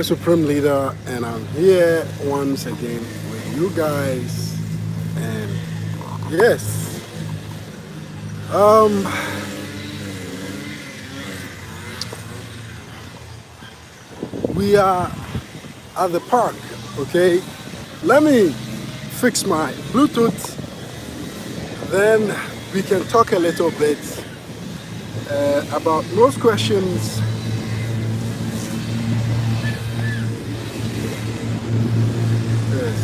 Supreme Leader, and I'm here once again with you guys. And yes, um, we are at the park. Okay, let me fix my Bluetooth, then we can talk a little bit about most questions. Yes,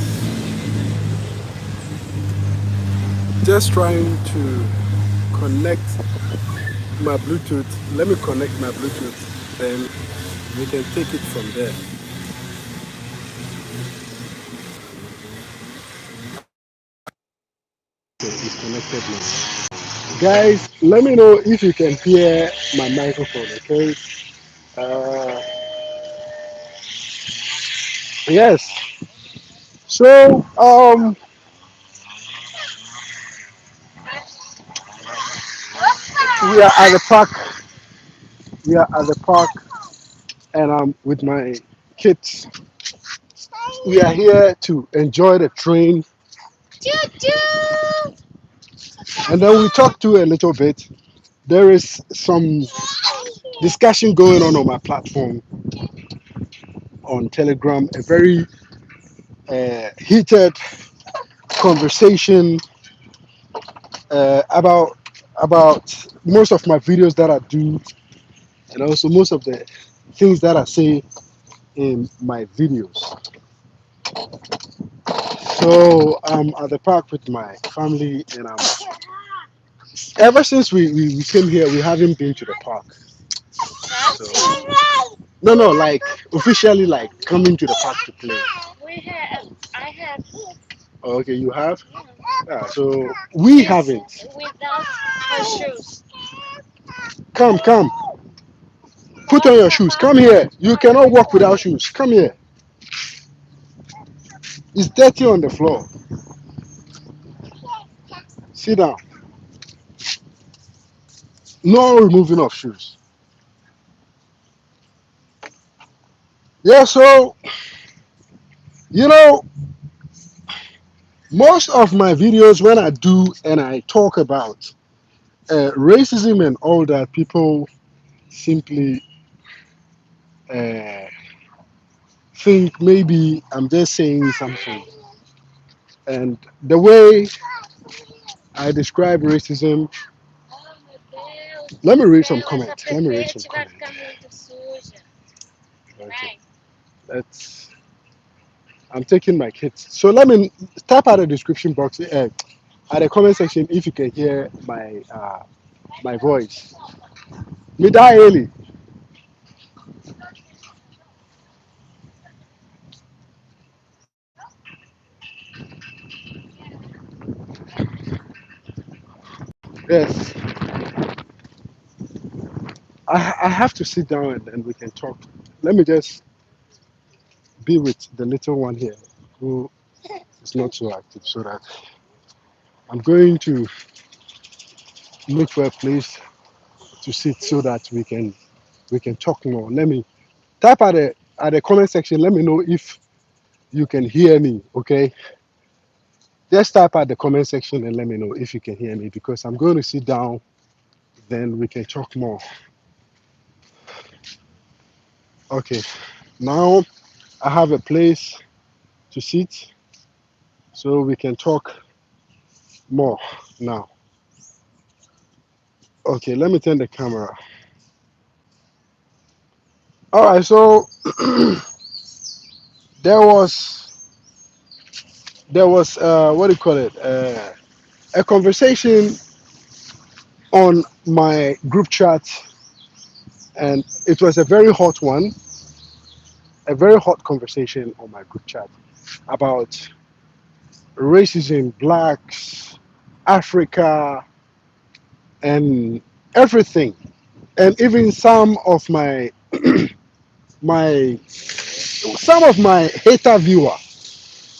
just trying to connect my Bluetooth. Let me connect my Bluetooth, then we can take it from there. Okay, it's connected now. Guys, let me know if you can hear my microphone, okay? Uh, yes. So, we are at the park. We are at the park, and I'm with my kids. We are here to enjoy the train, and then we talk to a little bit. There is some discussion going on my platform on Telegram. A very heated conversation about most of my videos that I do, and also most of the things that I say in my videos. So I'm at the park with my family, and ever since we came here, we haven't been to the park. So no, no, like officially, like coming to the park to play. I have. Oh, okay, you have. Yeah, so we haven't. Without her shoes. Come, come. Put on your shoes. Come here. You cannot walk without shoes. Come here. It's dirty on the floor. Sit down. No removing of shoes. Yeah, so, you know, most of my videos, when I do and I talk about racism and all that, people simply uh, think maybe I'm just saying something. And the way I describe racism, let me read some comments. Let me read some comments. Okay. That's I'm taking my kids. So let me type out the description box at the comment section if you can hear my voice. Mida Eli. Yes, I have to sit down and we can talk. Let me just be with the little one here who is not so active, so that I'm going to look for a place to sit so that we can talk more. Let me type at the comment section. Let me know if you can hear me. Okay, just type at the comment section and let me know if you can hear me because I'm going to sit down. Then we can talk more. Okay, now I have a place to sit so we can talk more now. Okay, let me turn the camera. All right, so there was what do you call it? A conversation on my group chat, and it was a very hot one, a very hot conversation on my group chat about racism, blacks, Africa, and everything, and even my some of my hater viewer,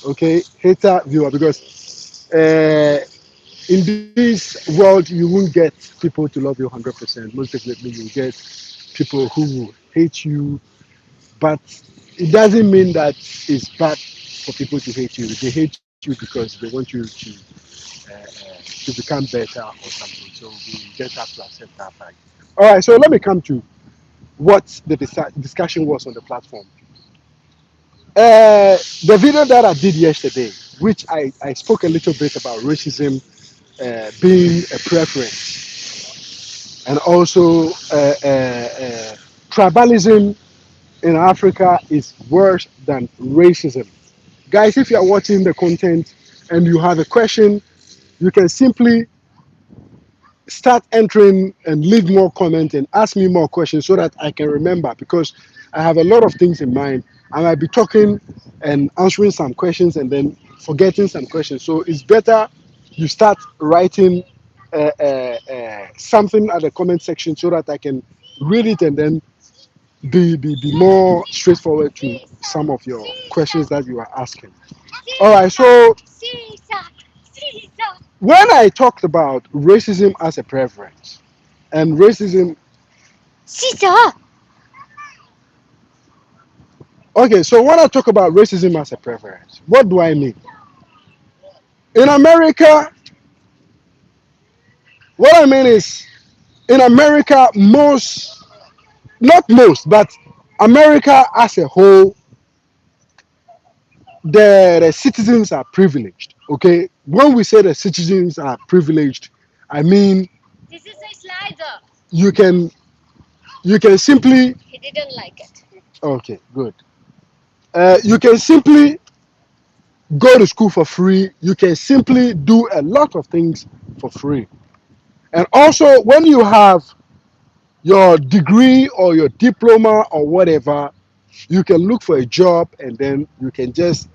okay, hater viewer, because in this world you won't get people to love you 100%. Most definitely you get people who will hate you, but it doesn't mean that it's bad for people to hate you. They hate you because they want you to become better or something. So we just have to accept that fact. All right. So let me come to what the discussion was on the platform. The video that I did yesterday, which I spoke a little bit about racism being a preference, and also tribalism in Africa is worse than racism. Guys, if you are watching the content and you have a question, you can simply start entering and leave more comment and ask me more questions so that I can remember, because I have a lot of things in mind. I might be talking and answering some questions and then forgetting some questions. So it's better you start writing something at the comment section so that I can read it and then be more straightforward to some of your questions that you are asking. All right, so when I talked about racism as a preference and racism, okay, so when I talk about racism as a preference, what do I mean? In America, what I mean is in America, most, not most, but America as a whole, the citizens are privileged. Okay, when we say the citizens are privileged, I mean you can you can simply okay, good. You can simply go to school for free. You can simply do a lot of things for free. And also, when you have your degree or your diploma or whatever, you can look for a job and then you can just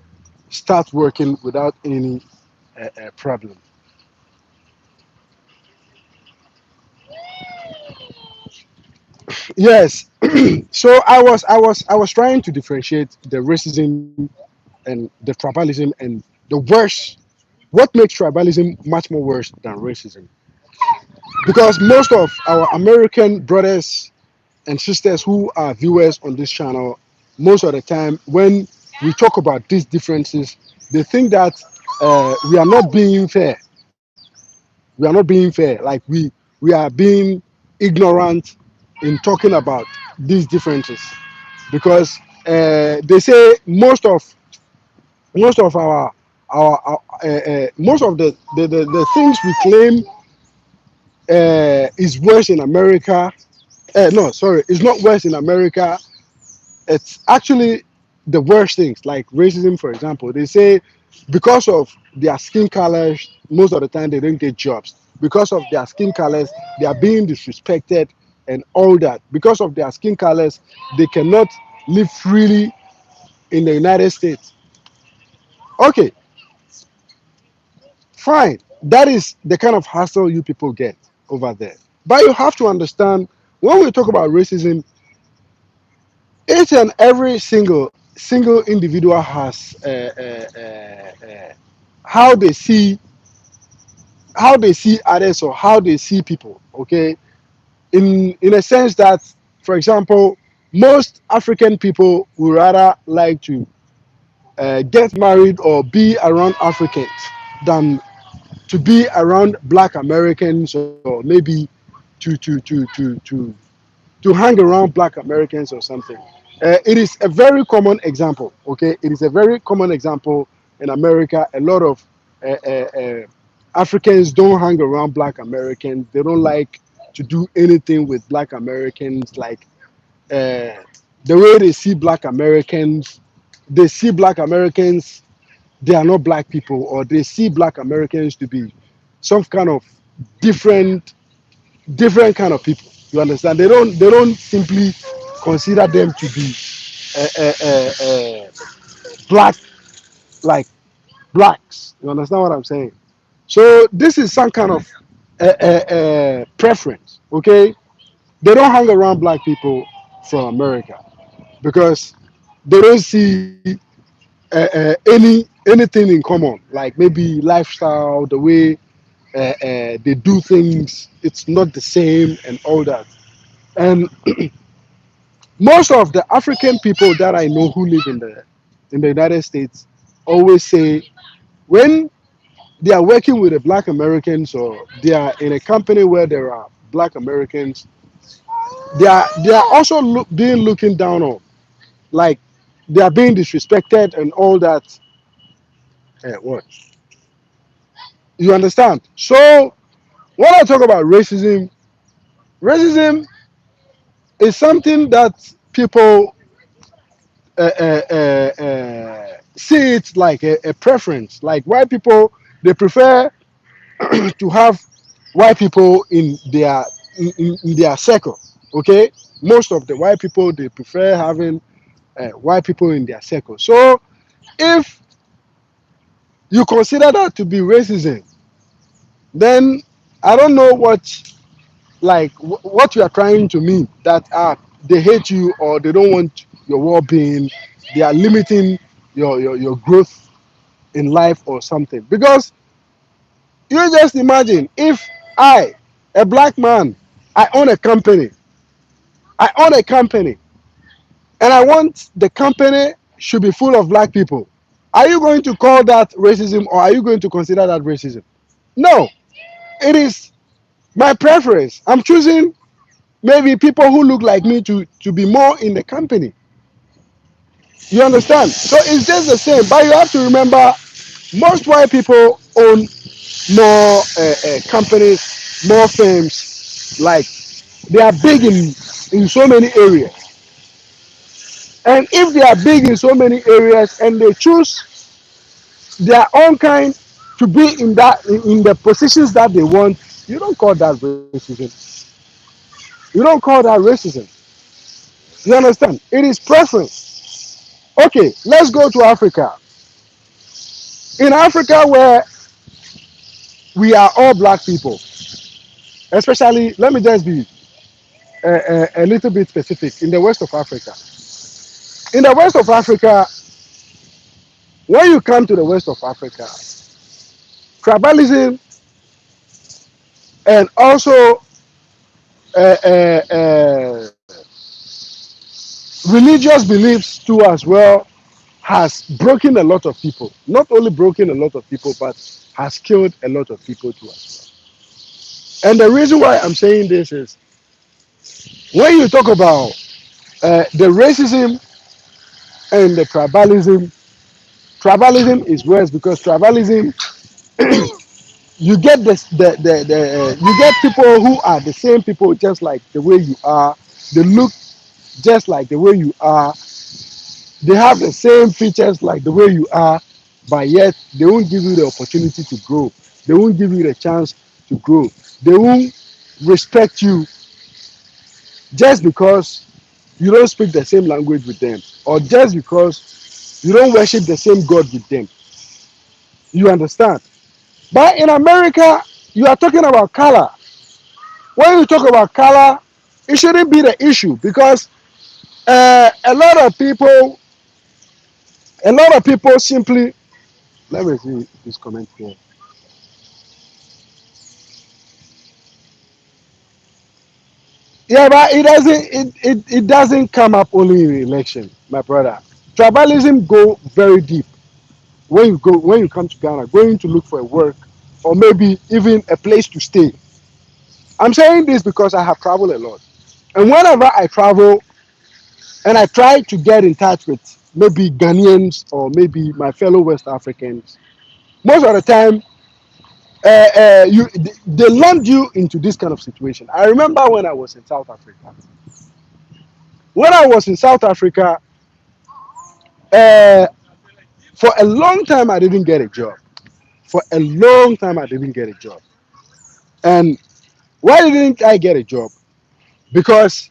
start working without any problem. Yes. So I was trying to differentiate the racism and the tribalism and the worst. What makes tribalism much more worse than racism? Because most of our American brothers and sisters who are viewers on this channel, most of the time when we talk about these differences, they think that we are not being fair. We are not being fair. Like we are being ignorant in talking about these differences, because they say most of our most of the things we claim is worse in America. No, sorry, it's not worse in America. It's actually the worst things, like racism, for example. They say because of their skin colors, most of the time they don't get jobs. Because of their skin colors, they are being disrespected and all that. Because of their skin colors, they cannot live freely in the United States. Okay, fine. That is the kind of hassle you people get over there. But you have to understand, when we talk about racism, each and every single individual has how they see others or how they see people. Okay, in a sense that, for example, most African people would rather like to get married or be around Africans than to be around Black Americans, or maybe to to to to to to hang around Black Americans or something. It is a very common example. Okay, it is a very common example in America. A lot of uh, uh, uh, Africans don't hang around Black Americans. They don't like to do anything with Black Americans. Like uh, the way they see Black Americans, they see Black Americans, they are not Black people, or they see Black Americans to be some kind of different kind of people. You understand? They don't simply consider them to be black, like blacks. You understand what I'm saying? So this is some kind of preference. Okay, they don't hang around Black people from America because they don't see anything in common, like maybe lifestyle, the way they do things. It's not the same and all that. And Most of the African people that I know who live in the United States always say when they are working with the black Americans or they are in a company where there are black Americans, they are also being looking down on, like they are being disrespected and all that. What you understand? So when I talk about racism, racism is something that people see it like a preference. Like white people, they prefer to have white people in their circle. Okay, most of the white people they prefer having white people in their circle. So if you consider that to be racism, then I don't know what you are trying to mean that they hate you or they don't want your well-being, they are limiting your growth in life or something. Because you just imagine if I, a black man, I own a company, I own a company, and I want the company should be full of black people. Are you going to call that racism or are you going to consider that racism? No, it is my preference. I'm choosing maybe people who look like me to be more in the company. You understand? So it's just the same. But you have to remember, most white people own more companies, more firms. Like they are big in so many areas. And if they are big in so many areas and they choose their own kind to be in the positions that they want, you don't call that racism. You don't call that racism. You understand? It is preference. Okay, let's go to Africa. In Africa, where we are all black people, especially, let me just be a little bit specific, in the west of Africa. In the west of Africa, when you come to the west of Africa, tribalism and also uh, uh, uh, religious beliefs too as well has broken a lot of people. Not only broken a lot of people, but has killed a lot of people too as well. And the reason why I'm saying this is when you talk about the racism and the tribalism, tribalism is worse because tribalism, you get you get people who are the same people just like the way you are. They look just like the way you are. They have the same features like the way you are, but yet they won't give you the opportunity to grow. They won't give you the chance to grow. They won't respect you just because you don't speak the same language with them, or just because you don't worship the same God with them. You understand? But in America, you are talking about color. When you talk about color, it shouldn't be the issue because a lot of people simply. Let me see this comment here. Yeah, but it doesn't come up only in election, my brother. Tribalism go very deep. When you come to Ghana, going to look for a work or maybe even a place to stay. I'm saying this because I have traveled a lot. And whenever I travel and I try to get in touch with maybe Ghanaians or maybe my fellow West Africans, most of the time they land you into this kind of situation. I remember when I was in South Africa. When I was in South Africa, uh, for a long time I didn't get a job. For a long time I didn't get a job. And why didn't I get a job? Because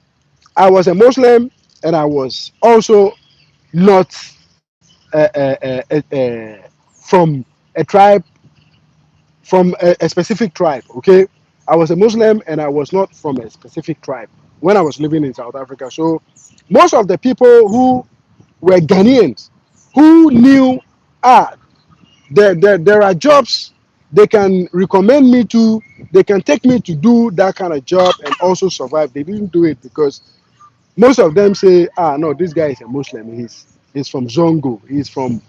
I was a Muslim and I was also not from a tribe, from a specific tribe, okay? I was a Muslim and I was not from a specific tribe when I was living in South Africa. So most of the people who were Ghanaians who knew, ah, there are jobs they can recommend me they can take me to do that kind of job and also survive. They didn't do it because Most of them say, ah, no, this guy is a Muslim. He's from Zongo. He's from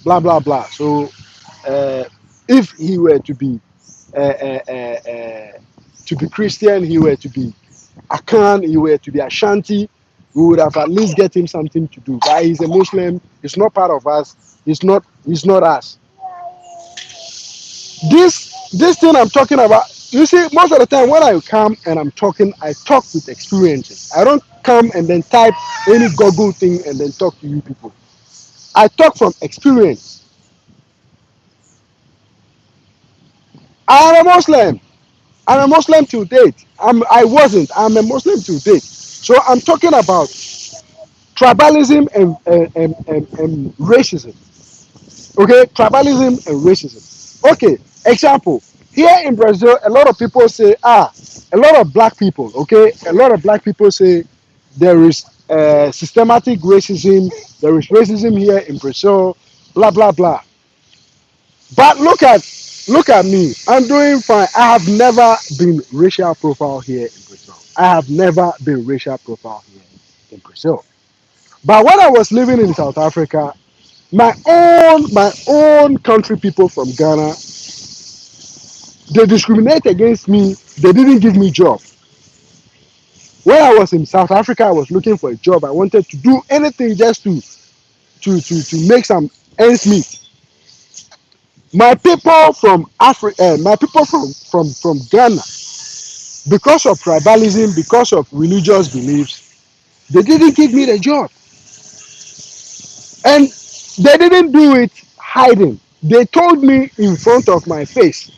blah blah blah. So uh, if he were to be Christian, he were to be Akan, he were to be Ashanti, we would have at least get him something to do. But he's a Muslim. He's not part of us. He's not us. This thing I'm talking about, you see, most of the time when I come and I'm talking, I talk with experiences. I don't come and then type any Google thing and then talk to you people. I talk from experience. I am a Muslim. I'm a Muslim to date. I wasn't. I'm a Muslim to date. So I'm talking about tribalism and racism. Okay, tribalism and racism. Okay, example. Here in Brazil, a lot of people say, a lot of black people, okay, a lot of black people say there is systematic racism, there is racism here in Brazil, blah blah blah. But look at me. I'm doing fine. I have never been racial profile here in Brazil. I have never been racial profile here in Brazil. But when I was living in South Africa, my own country people from Ghana, they discriminate against me. They didn't give me job. When I was in South Africa, I was looking for a job. I wanted to do anything just to make some ends meet. My people from Africa, my people from Ghana, because of tribalism, because of religious beliefs, they didn't give me the job, and they didn't do it hiding. They told me in front of my face.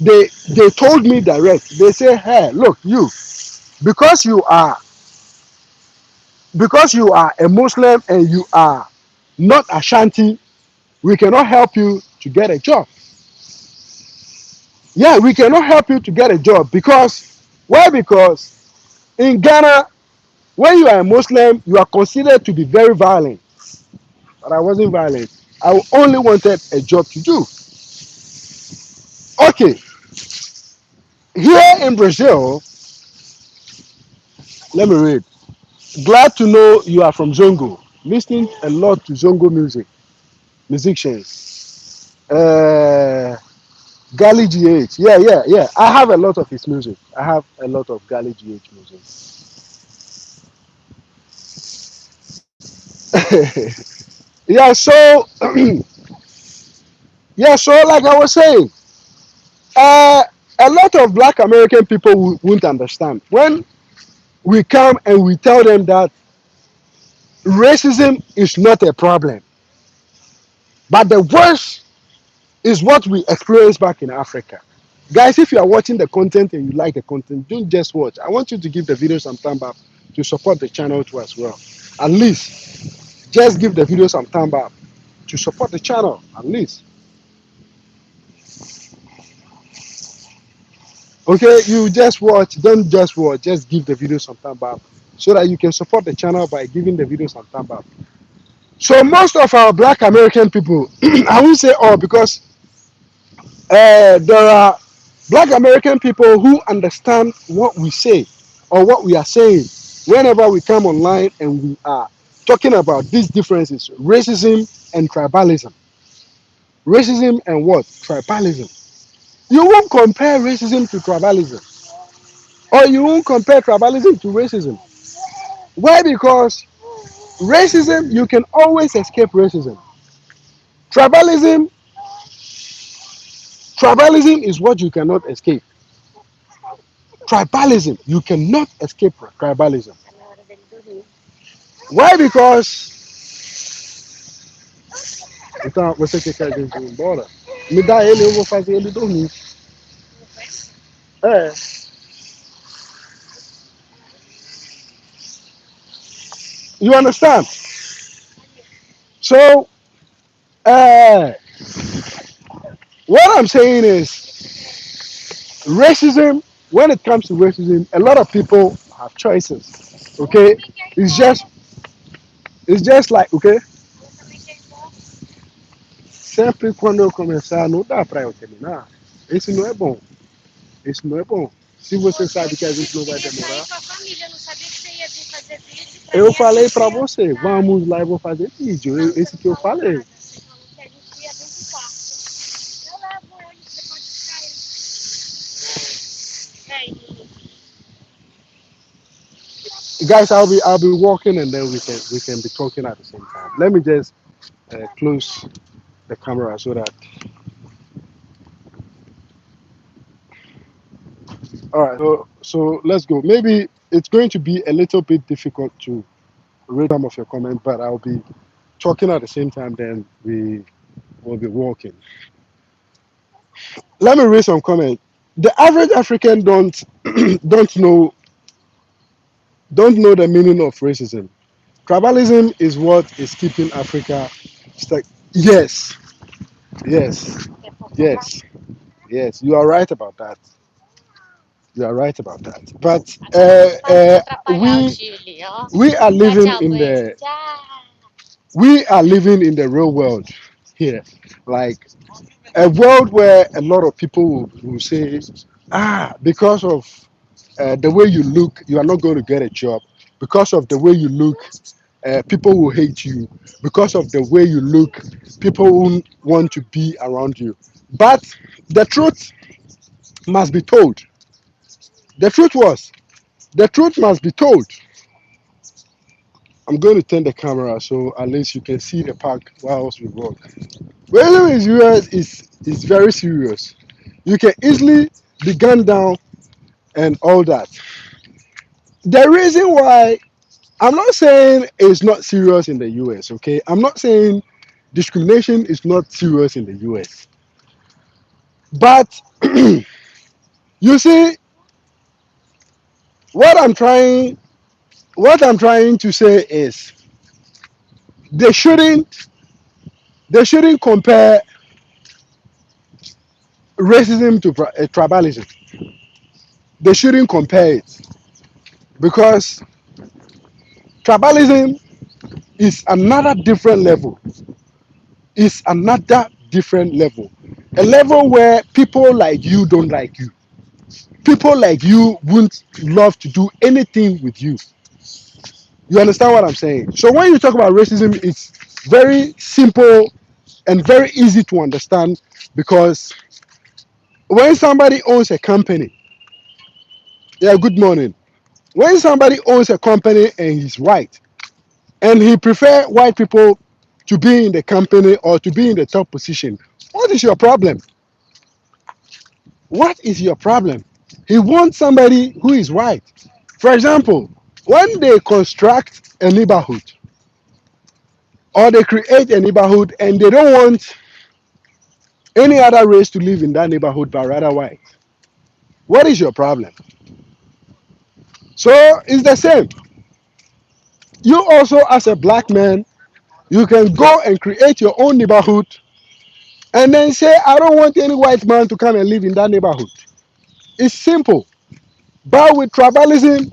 They told me direct. They say, "Hey, look, you, because you are because you are a Muslim and you are not Ashanti, we cannot help you to get a job. Yeah, we cannot help you to get a job because why? Because in Ghana, when you are a Muslim, you are considered to be very violent. But I wasn't violent. I only wanted a job to do. Okay, here in Brazil, let me read. Glad to know you are from Zongo. Listening a lot to Zongo musicians. Gali GH. Yeah, yeah, yeah. I have a lot of his music. I have a lot of Gali GH music. Yeah, so yeah, so like I was saying, uh, a lot of Black American people won't understand when we come and we tell them that racism is not a problem, but the worst is what we experienced back in Africa. Guys, if you are watching the content and you like the content, don't just watch. I want you to give the video some thumb up to support the channel too as well. At least just give the video some thumb up to support the channel. At least. Okay, you just watch, don't just watch, just give the video some thumb up so that you can support the channel by giving the video some thumb up. So most of our Black American people, I won't say all because there are Black American people who understand what we say or what we are saying whenever we come online and we are talking about these differences, racism and tribalism. Racism and what? Tribalism. You won't compare racism to tribalism, or you won't compare tribalism to racism. Why? Because racism, you can always escape racism. Tribalism, tribalism is what you cannot escape. Tribalism, you cannot escape tribalism. Why? Because então você que quer a gente ir embora, me dá ele, eu vou fazer ele dormir. É. You understand? So, uh, what I'm saying is racism, when it comes to racism, a lot of people have choices. Okay? It's just it's just like, okay? Sempre quando eu começar, não dá para eu terminar. Esse não é bom. Esse não é bom. Se você sabe que a gente não vai demorar. Eu falei pra você, vamos lá e vou fazer vídeo. Esse que eu falei. Guys, I'll be walking and then we can be talking at the same time. Let me just close the camera so that. All right. So let's go. Maybe it's going to be a little bit difficult to read some of your comments, but I'll be talking at the same time. Then we will be walking. Let me read some comments. The average African don't know don't know the meaning of racism. Tribalism is what is keeping Africa stuck. Yes, yes, yes, yes. You are right about that. You are right about that. But we are living in the real world here, like a world where a lot of people will say, because of the way you look, you are not going to get a job. Because of the way you look, people will hate you. Because of the way you look, people won't want to be around you. But the truth must be told. The truth was, the truth must be told. I'm going to turn the camera so at least you can see the park whilst we walk. Racism in the US is very serious. You can easily be gunned down and all that. The reason why I'm not saying it's not serious in the US, okay? I'm not saying discrimination is not serious in the US. But you see, what I'm trying what I'm trying to say is they shouldn't they shouldn't compare racism to tribalism. They shouldn't compare it because tribalism is another different level. It's another different level. A level where people like you don't like you. People like you wouldn't love to do anything with you. You understand what I'm saying? So when you talk about racism, it's very simple and very easy to understand because when somebody owns a company, yeah, good morning. When somebody owns a company and he's white, and he prefer white people to be in the company or to be in the top position, what is your problem? What is your problem? He wants somebody who is white. For example, when they construct a neighborhood or they create a neighborhood and they don't want any other race to live in that neighborhood but rather white, what is your problem? So it's the same. You also, as a black man, you can go and create your own neighborhood and then say, I don't want any white man to come and live in that neighborhood. It's simple. But with tribalism,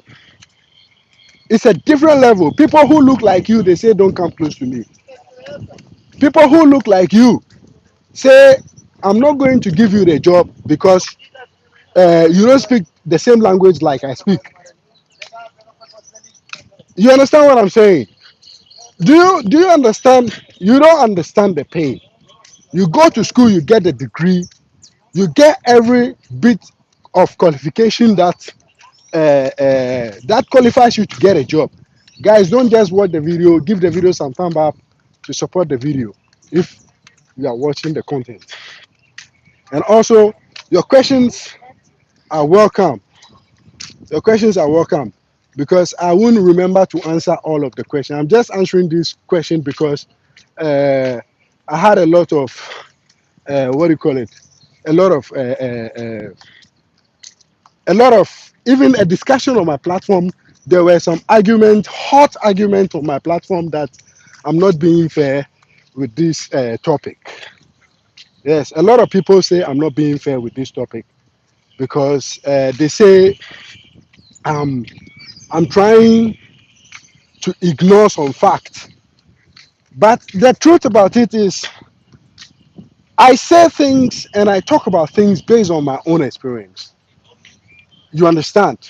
it's a different level. People who look like you, they say, don't come close to me. People who look like you say, I'm not going to give you the job because you don't speak the same language like I speak. You understand what I'm saying? Do you understand? You don't understand the pain. You go to school, you get a degree, you get every bit of qualification that qualifies you to get a job. Guys, don't just watch the video. Give the video some thumb up to support the video if you are watching the content. And also, your questions are welcome. Your questions are welcome because I won't remember to answer all of the questions. I'm just answering this question because I had a lot of what do you call it? A lot of even a discussion on my platform. There were some hot argument on my platform that I'm not being fair with this topic. Yes, a lot of people say I'm not being fair with this topic because they say um, I'm trying to ignore some facts. But the truth about it is, I say things and I talk about things based on my own experience. You understand?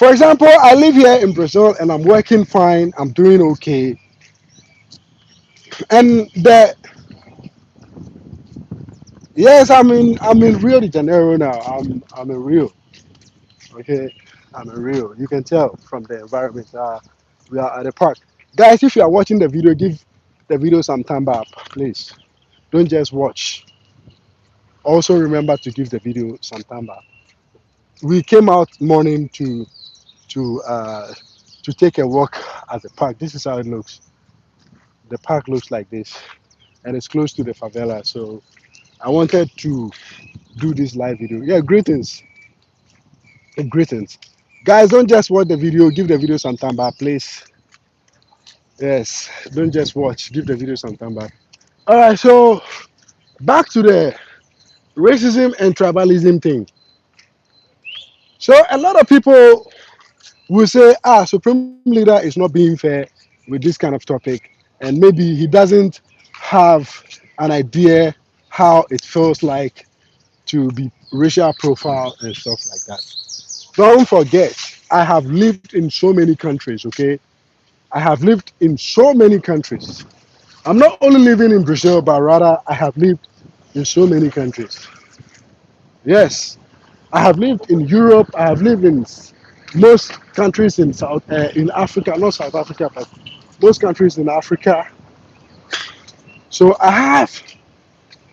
For example, I live here in Brazil and I'm working fine. I'm doing okay. And the yes, I'm in Rio de Janeiro now. I'm in Rio. Okay, I'm in Rio. You can tell from the environment. We are at the park. Guys, if you are watching the video, give the video some time back, please. Don't just watch. Also remember to give the video some time back. We came out morning to uh, to take a walk at the park. This is how it looks. The park looks like this, and it's close to the favela. So I wanted to do this live video. Yeah, greetings, greetings, guys. Don't just watch the video. Give the video some time back, please. Yes, don't just watch. Give the video some time back. All right, so back to the racism and tribalism thing. So a lot of people will say, Supreme Leader is not being fair with this kind of topic, and maybe he doesn't have an idea how it feels like to be racial profile and stuff like that. Don't forget, I have lived in so many countries, okay? I have lived in so many countries. I'm not only living in Brazil, but rather I have lived in so many countries. Yes, I have lived in Europe. I have lived in most countries in Africa, not South Africa, but most countries in Africa. So I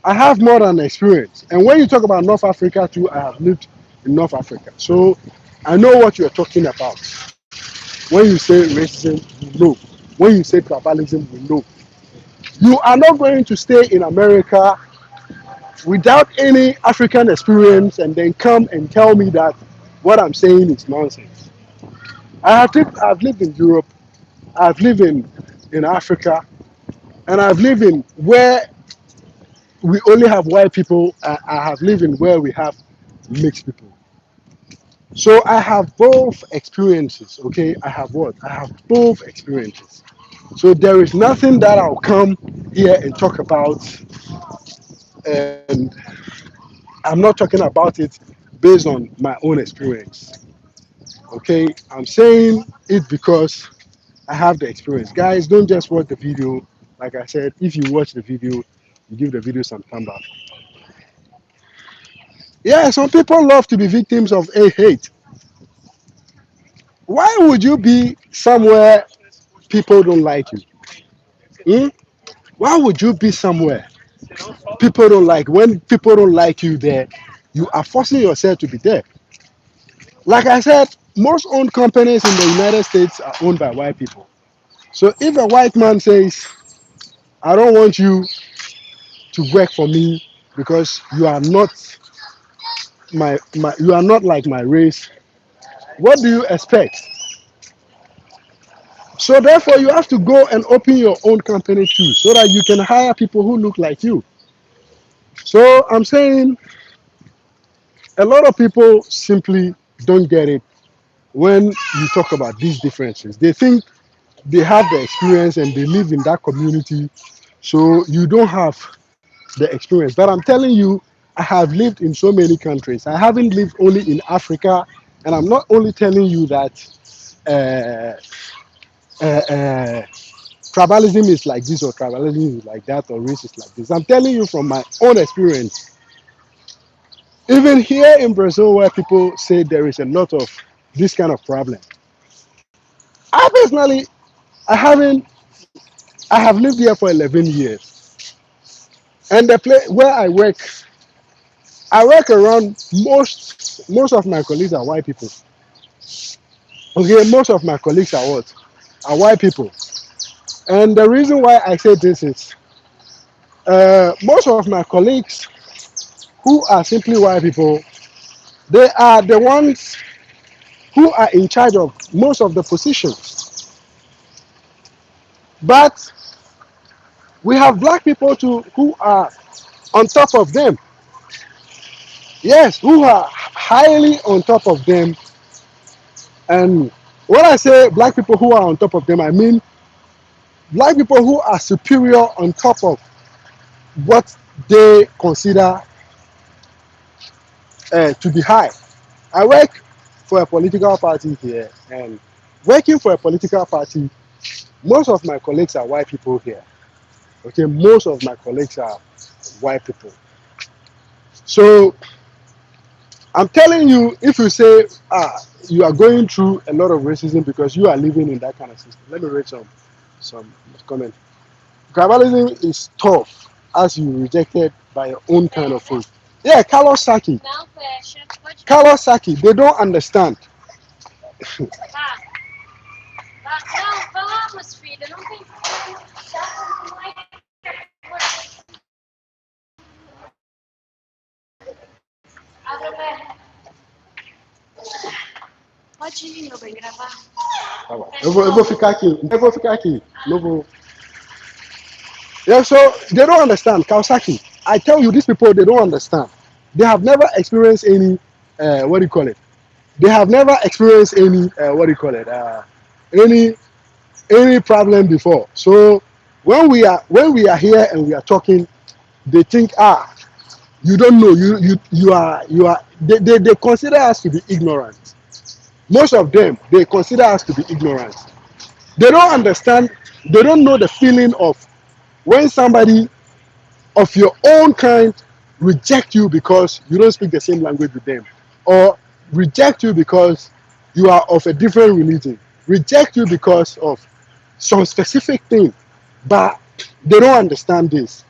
have more than experience. And when you talk about North Africa too, I have lived in North Africa. So I know what you're talking about. When you say racism, you know. When you say tribalism, you know. You are not going to stay in America without any African experience and then come and tell me that what I'm saying is nonsense. I've lived in Europe, I've lived in Africa, and I've lived in where we only have white people. I have lived in where we have mixed people. So I have both experiences, okay? I have what? I have both experiences. So there is nothing that I'll come here and talk about, and I'm not talking about it based on my own experience, okay? I'm saying it because I have the experience. Guys, don't just watch the video. Like I said, if you watch the video, you give the video some thumb up. Yeah, some people love to be victims of a hate. Why would you be somewhere people don't like you? Hmm? Why would you be somewhere people don't like? When people don't like you there, you are forcing yourself to be there. Like I said, most owned companies in the United States are owned by white people. So if a white man says, I don't want you to work for me because you are not like my race, what do you expect? So therefore you have to go and open your own company too so that you can hire people who look like you. So I'm saying a lot of people simply don't get it when you talk about these differences. They think they have the experience and they live in that community, so you don't have the experience. But I'm telling you, I have lived in so many countries. I haven't lived only in Africa, and I'm not only telling you that uh, tribalism is like this or tribalism is like that or race is like this. I'm telling you from my own experience. Even here in Brazil, where people say there is a lot of this kind of problem, I personally, I haven't. I have lived here for 11 years, and the place where I work around most of my colleagues are white people. Okay, most of my colleagues are what? Are white people. And the reason why I say this is most of my colleagues who are simply white people, they are the ones who are in charge of most of the positions. But we have black people too who are on top of them. Yes, who are highly on top of them. And when I say black people who are on top of them, I mean black people who are superior on top of what they consider to be high. I work. for a political party here, and working for a political party, most of my colleagues are white people here. Okay, most of my colleagues are white people. So I'm telling you, if you say, you are going through a lot of racism because you are living in that kind of system. Let me read some comment. Tribalism is tough as you rejected by your own kind of food. Yeah, Carlos Saki. Carlos Saki, they don't understand. Eu vou ficar aqui. Eu vou ficar aqui. Não vou. Yeah, so they don't understand. Kawasaki. I tell you, these people, they don't understand. They have never experienced any, what do you call it? They have never experienced any, what do you call it? Any any problem before. So when we are here and we are talking, they think, you don't know, you are. They consider us to be ignorant. Most of them, they consider us to be ignorant. They don't understand. They don't know the feeling of when somebody of your own kind reject you because you don't speak the same language with them, or reject you because you are of a different religion, reject you because of some specific thing, but they don't understand this.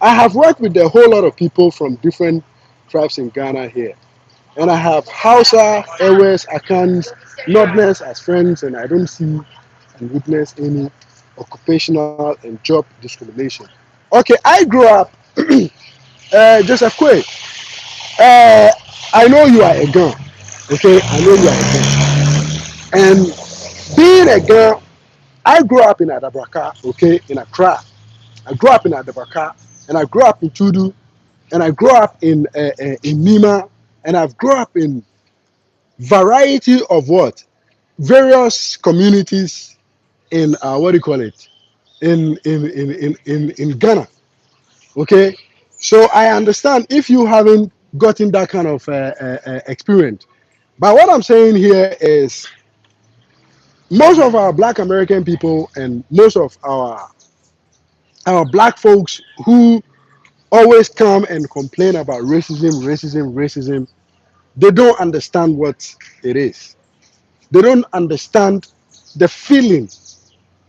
I have worked with a whole lot of people from different tribes in Ghana here, and I have Hausa, Ewes, Akans, Northerners as friends, and I don't see and witness any occupational and job discrimination. Okay, I grew up, Joseph Kwe. Uh, I know you are a girl. Okay, I know you are a girl. And being a girl, I grew up in Adabraka, okay, in Accra. I grew up in Adabraka, and I grew up in Tudu, and I grew up in Nima, and I've grew up in variety of what various communities in what do you call it in Ghana. Okay, so I understand if you haven't gotten that kind of experience. But what I'm saying here is most of our Black American people and most of our Black folks who always come and complain about racism, they don't understand what it is. They don't understand the feeling.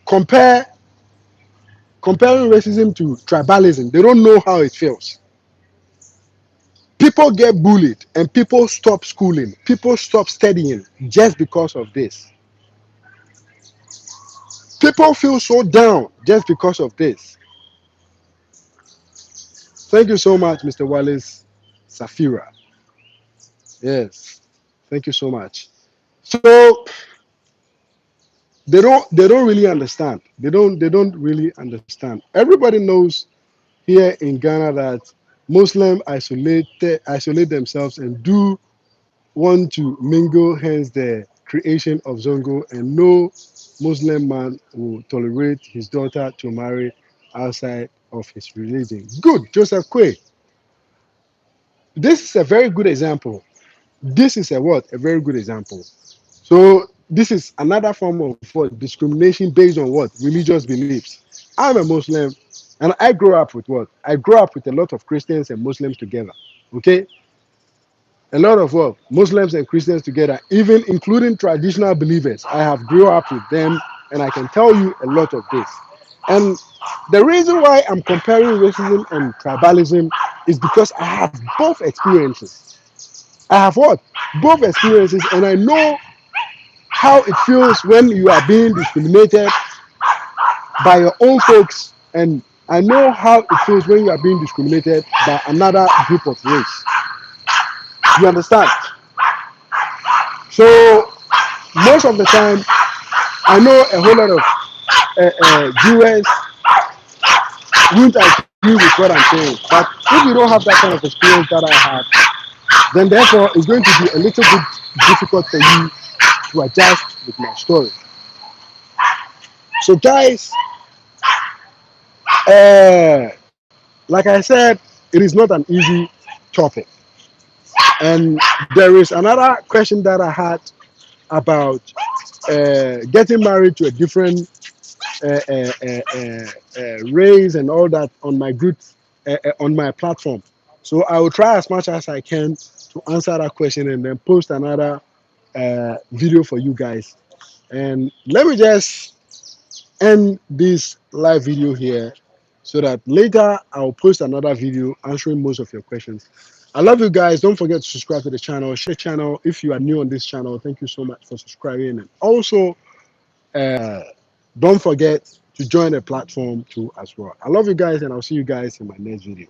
Compare Comparing racism to tribalism, they don't know how it feels. People get bullied and people stop schooling, people stop studying just because of this. People feel so down just because of this. Thank you so much, Mr. Wallace Safira. Yes, thank you so much. So they don't really understand. They don't really understand. Everybody knows here in Ghana that Muslims isolate themselves and do want to mingle, hence the creation of Zongo, and no Muslim man will tolerate his daughter to marry outside of his religion. Good, Joseph Kwe. This is a very good example. This is a what? A very good example. So this is another form of what? Discrimination based on what? Religious beliefs. I'm a Muslim and I grew up with what? I grew up with a lot of Christians and Muslims together. Okay? A lot of what Muslims and Christians together, even including traditional believers. I have grew up with them, and I can tell you a lot of this. And the reason why I'm comparing racism and tribalism is because I have both experiences. I have what? Both experiences, and I know how it feels when you are being discriminated by your own folks, and I know how it feels when you are being discriminated by another group of race. You understand? So most of the time, I know a whole lot of viewers won't agree with what I'm saying. But if you don't have that kind of experience that I have, then therefore it's going to be a little bit difficult for you to adjust with my story. So guys, like I said, it is not an easy topic. And there is another question that I had about getting married to a different race and all that on my group, on my platform. So I will try as much as I can to answer that question and then post another video for you guys. And let me just end this live video here so that later I'll post another video answering most of your questions. I love you guys. Don't forget to subscribe to the channel. Share the channel if you are new on this channel. Thank you so much for subscribing. And also, uh, don't forget to join the platform too as well. I love you guys, and I'll see you guys in my next video.